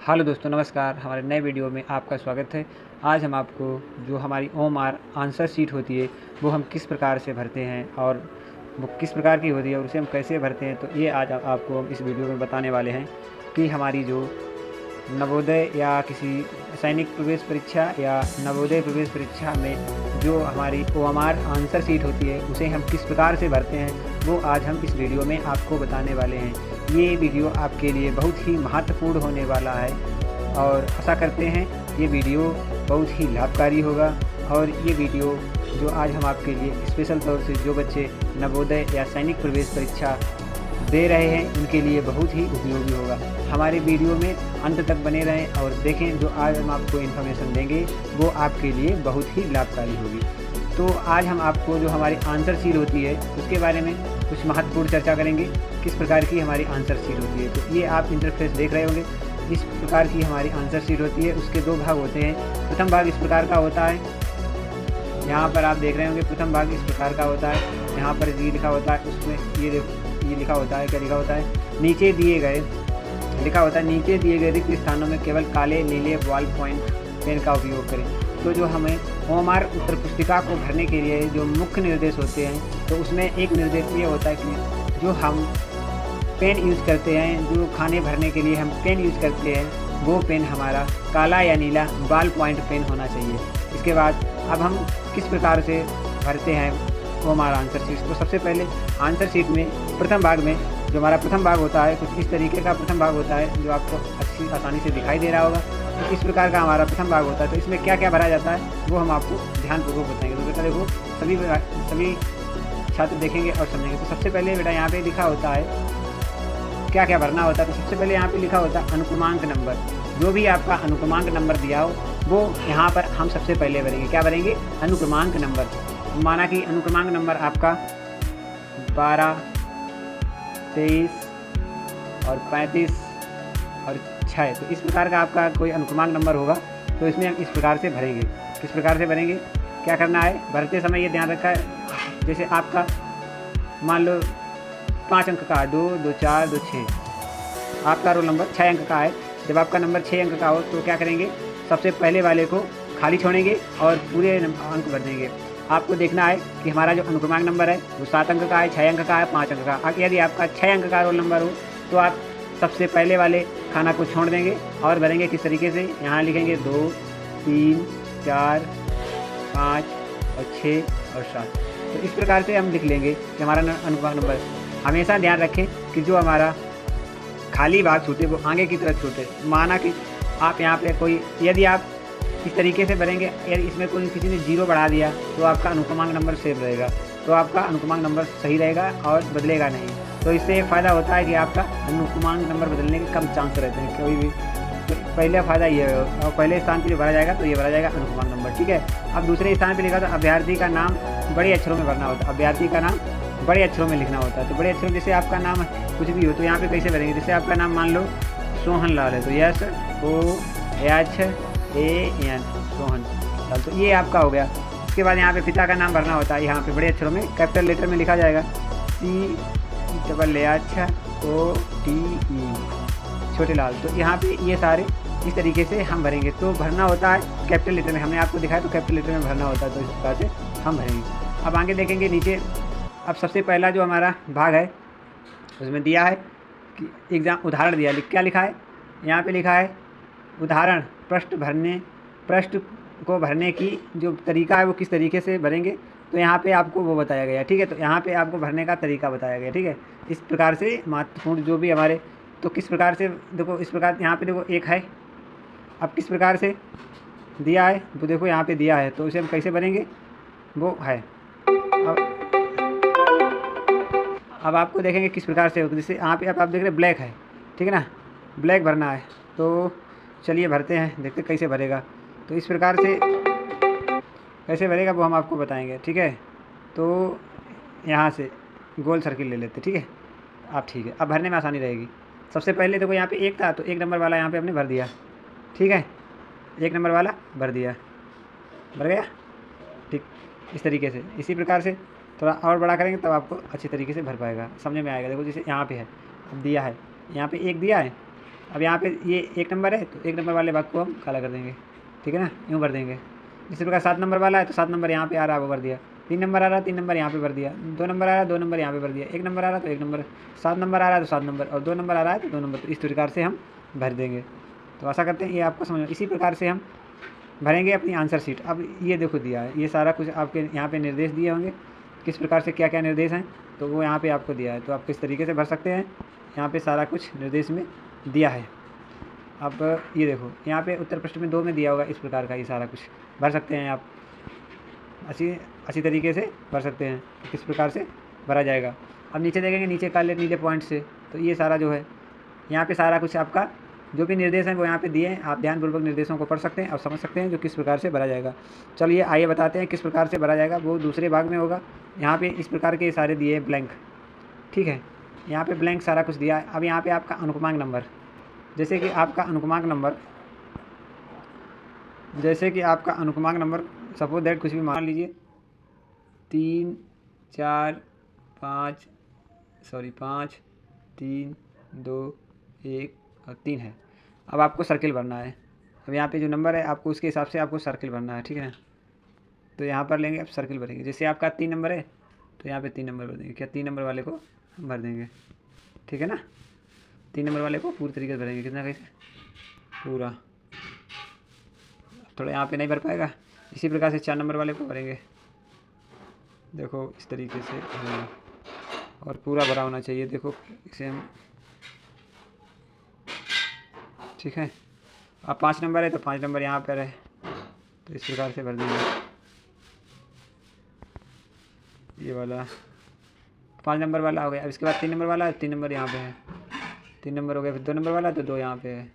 Hello दोस्तों, नमस्कार। हमारे नए वीडियो में आपका स्वागत है। आज हम आपको जो हमारी ओएमआर आंसर शीट होती है वो हम किस प्रकार से भरते हैं और वो किस प्रकार की होती है और उसे हम कैसे भरते हैं, तो ये आज आपको हम इस वीडियो में बताने वाले हैं कि हमारी जो नवोदय या किसी सैनिक प्रवेश परीक्षा या नवोदय प्रवेश परीक्षा में जो हमारी ओएमआर आंसर शीट होती है उसे हम किस प्रकार से भरते हैं वो आज हम इस वीडियो में आपको बताने वाले हैं। ये वीडियो आपके लिए बहुत ही महत्वपूर्ण होने वाला है और आशा करते हैं ये वीडियो बहुत ही लाभकारी होगा। और ये वीडियो जो आज हम आपके लिए स्पेशल तौर से जो बच्चे नवोदय या सैनिक प्रवेश परीक्षा दे रहे हैं उनके लिए बहुत ही उपयोगी होगा। हमारे वीडियो में अंत तक बने रहें और देखें, जो आज हम आपको इन्फॉर्मेशन देंगे वो आपके लिए बहुत ही लाभकारी होगी। तो आज हम आपको जो हमारी आंसर शीट होती है उसके बारे में कुछ महत्वपूर्ण चर्चा करेंगे, किस प्रकार की हमारी आंसर शीट होती है। तो ये आप इंटरफेस देख रहे होंगे, इस प्रकार की हमारी आंसर शीट होती है। उसके दो भाग होते हैं। प्रथम भाग इस प्रकार का होता है, यहाँ पर आप देख रहे होंगे। प्रथम भाग इस प्रकार का होता है, यहाँ पर जी लिखा होता है, उसमें ये लिखा होता है, क्या लिखा होता है, नीचे दिए गए लिखा होता है, नीचे दिए गए रिक्त स्थानों में केवल काले नीले बॉल पॉइंट पेन का उपयोग करें। तो जो हमें ओएमआर उत्तर पुस्तिका को भरने के लिए जो मुख्य निर्देश होते हैं, तो उसमें एक निर्देश ये होता है कि जो हम पेन यूज़ करते हैं, जो खाने भरने के लिए हम पेन यूज़ करते हैं, वो पेन हमारा काला या नीला बॉल पॉइंट पेन होना चाहिए। इसके बाद अब हम किस प्रकार से भरते हैं ओएमआर आंसर शीट। तो सबसे पहले आंसर शीट में प्रथम भाग में जो हमारा प्रथम भाग होता है, कुछ इस तरीके का प्रथम भाग होता है जो आपको अच्छी आसानी से दिखाई दे रहा होगा। तो इस प्रकार का हमारा प्रथम भाग होता है। तो इसमें क्या क्या भरा जाता है वो हम आपको ध्यानपूर्वक बताएंगे। तो बेटा देखो, सभी छात्र देखेंगे और समझेंगे। तो सबसे पहले बेटा यहाँ पे लिखा होता है क्या क्या भरना होता है। तो सबसे पहले यहाँ पे लिखा होता है अनुक्रमांक नंबर। जो भी आपका अनुक्रमांक नंबर दिया हो वो यहाँ पर हम सबसे पहले भरेंगे। क्या भरेंगे? अनुक्रमांक नंबर। माना कि अनुक्रमांक नंबर आपका 12, 23 और 35 और 6। तो इस प्रकार का आपका कोई अनुक्रमांक नंबर होगा, तो इसमें हम इस प्रकार से भरेंगे। किस प्रकार से भरेंगे, क्या करना है, भरते समय ये ध्यान रखा है, जैसे आपका मान लो 5 अंक का है, 2, 2, 4, 2, 6। आपका रोल नंबर 6 अंक का है। जब आपका नंबर 6 अंक का हो तो क्या करेंगे, सबसे पहले वाले को खाली छोड़ेंगे और पूरे अंक भर देंगे। आपको देखना है कि हमारा जो अनुक्रमांक नंबर है वो 7 अंक का है, 6 अंक का है, 5 अंक का। यदि आपका 6 अंक का रोल नंबर हो तो आप सबसे पहले वाले खाना को छोड़ देंगे और भरेंगे किस तरीके से, यहाँ लिखेंगे 2, 3, 4, 5 और 6 और 7। तो इस प्रकार से हम लिख लेंगे कि हमारा अनुक्रमांक नंबर। हमेशा ध्यान रखें कि जो हमारा खाली भाग छूटे वो आगे की तरफ छूटे। माना कि आप यहाँ पे कोई, यदि आप इस तरीके से भरेंगे, यदि इसमें कोई किसी ने 0 बढ़ा दिया तो आपका अनुक्रमांक नंबर सेव रहेगा, तो आपका अनुक्रमांक नंबर सही रहेगा और बदलेगा नहीं। तो इससे एक फ़ायदा होता है कि आपका अनुक्रमांक नंबर बदलने के कम चांस रहते हैं कोई भी। तो पहला फ़ायदा ये है। और पहले स्थान पर जो भरा जाएगा तो ये भरा जाएगा अनुक्रमांक नंबर, ठीक है। अब दूसरे स्थान पर लिखा था अभ्यर्थी का नाम बड़े अक्षरों में भरना होता है। अभ्यर्थी का नाम बड़े अक्षरों में लिखना होता है। तो बड़े अक्षरों, जैसे आपका नाम कुछ भी हो तो यहाँ पे कैसे भरेंगे, जैसे आपका नाम मान लो सोहन लाल है, तो SOHAN सोहन लाल, तो ये आपका हो गया। इसके बाद यहाँ पे पिता का नाम भरना होता है। यहाँ पे बड़े अक्षरों में कैपिटल लेटर में लिखा जाएगा COTE छोटे लाल। तो यहाँ पे ये सारे इस तरीके से हम भरेंगे। तो भरना होता है कैपिटल लेटर में, हमने आपको दिखाया तो कैपिटल लेटर में भरना होता है। तो इस प्रकार से हम भरेंगे। अब आगे देखेंगे नीचे। अब सबसे पहला जो हमारा भाग है उसमें दिया है कि एग्ज़ाम उदाहरण दिया। क्या लिखा है, यहाँ पे लिखा है उदाहरण पृष्ठ को भरने की जो तरीका है वो किस तरीके से भरेंगे, तो यहाँ पे आपको वो बताया गया है, ठीक है। तो यहाँ पे आपको भरने का तरीका बताया गया, ठीक है। इस प्रकार से महत्वपूर्ण जो भी हमारे, तो किस प्रकार से देखो, इस प्रकार यहाँ पे देखो एक है। अब किस प्रकार से दिया है वो देखो, यहाँ पे दिया है, तो उसे हम कैसे भरेंगे वो है। अब आपको देखेंगे किस प्रकार से, जैसे यहाँ पे आप देख रहे हैं ब्लैक है, ठीक है ना, ब्लैक भरना है। तो चलिए भरते हैं, देखते कैसे भरेगा। तो इस प्रकार से कैसे भरेगा वो हम आपको बताएंगे, ठीक है। तो यहाँ से गोल सर्किल ले लेते, ठीक है आप, ठीक है। अब भरने में आसानी रहेगी। सबसे पहले देखो यहाँ पे 1 था तो 1 नंबर वाला यहाँ पे हमने भर दिया, ठीक है। 1 नंबर वाला भर दिया, भर गया, ठीक। इस तरीके से, इसी प्रकार से थोड़ा और बड़ा करेंगे तब आपको अच्छी तरीके से भर पाएगा, समझ में आएगा। देखो जैसे यहाँ पे है, अब दिया है, यहाँ पे 1 दिया है अब यहाँ पे ये 1 नंबर है तो 1 नंबर वाले भाग को हम काला कर देंगे, ठीक है ना, यूँ भर देंगे। इसी प्रकार 7 नंबर वाला है तो 7 नंबर यहाँ पे आ रहा है वो भर दिया, 3 नंबर आ रहा है 3 नंबर यहाँ पे भर दिया, 2 नंबर आ रहा है 2 नंबर यहाँ पे भर दिया, 1 नंबर आ रहा है तो 1 नंबर, 7 नंबर आ रहा है तो 7 नंबर और 2 नंबर आ रहा है तो 2 नंबर। तो इस प्रकार से हम भर देंगे। तो आशा करते हैं ये आपको समझ में। इसी प्रकार से हम भरेंगे अपनी आंसर शीट। अब ये देखो दिया है, ये सारा कुछ आपके यहाँ पे निर्देश दिए होंगे किस प्रकार से क्या क्या निर्देश हैं, तो वो यहाँ पे आपको दिया है। तो आप किस तरीके से भर सकते हैं, यहाँ पे सारा कुछ निर्देश में दिया है। अब ये देखो यहाँ पे उत्तर प्रश्न में 2 में दिया होगा इस प्रकार का, ये सारा कुछ भर सकते हैं आप अच्छी तरीके से भर सकते हैं कि किस प्रकार से भरा जाएगा। अब नीचे देखेंगे, नीचे काले नीले पॉइंट से, तो ये सारा जो है यहाँ पे सारा कुछ आपका जो भी निर्देश हैं वो यहाँ पे दिए हैं। आप ध्यानपूर्वक निर्देशों को पढ़ सकते हैं और समझ सकते हैं जो किस प्रकार से भरा जाएगा। चलिए आइए बताते हैं किस प्रकार से भरा जाएगा, वो दूसरे भाग में होगा। यहाँ पे इस प्रकार के सारे दिए ब्लैंक, ठीक है, यहाँ पे ब्लैंक सारा कुछ दिया है। अब यहाँ पे आपका अनुक्रमांक नंबर, जैसे कि आपका अनुक्रमांक नंबर सपोज दैट कुछ भी मान लीजिए 3 4 5 3 2 1 और 3 है। अब आपको सर्किल भरना है। अब यहाँ पे जो नंबर है आपको उसके हिसाब से आपको सर्किल भरना है, ठीक है ना। तो यहाँ पर लेंगे, अब सर्किल भरेंगे। जैसे आपका 3 नंबर है तो यहाँ पे 3 नंबर भर देंगे, क्या 3 नंबर वाले को हम भर देंगे, ठीक है ना। 3 नंबर वाले को पूरी तरीके से भरेंगे, कितना कैसे पूरा, थोड़ा यहाँ पे नहीं भर पाएगा। इसी प्रकार से 4 नंबर वाले को भरेंगे, देखो इस तरीके से भरेंगे और पूरा भरा होना चाहिए। देखो इसे हम, ठीक है। अब 5 नंबर है तो 5 नंबर यहाँ पर है तो इस प्रकार से भर देंगे। ये वाला 5 नंबर वाला हो गया। अब इसके बाद 3 नंबर वाला है, 3 नंबर यहाँ पे है, 3 नंबर हो गया। फिर 2 नंबर वाला तो 2 यहाँ पे है।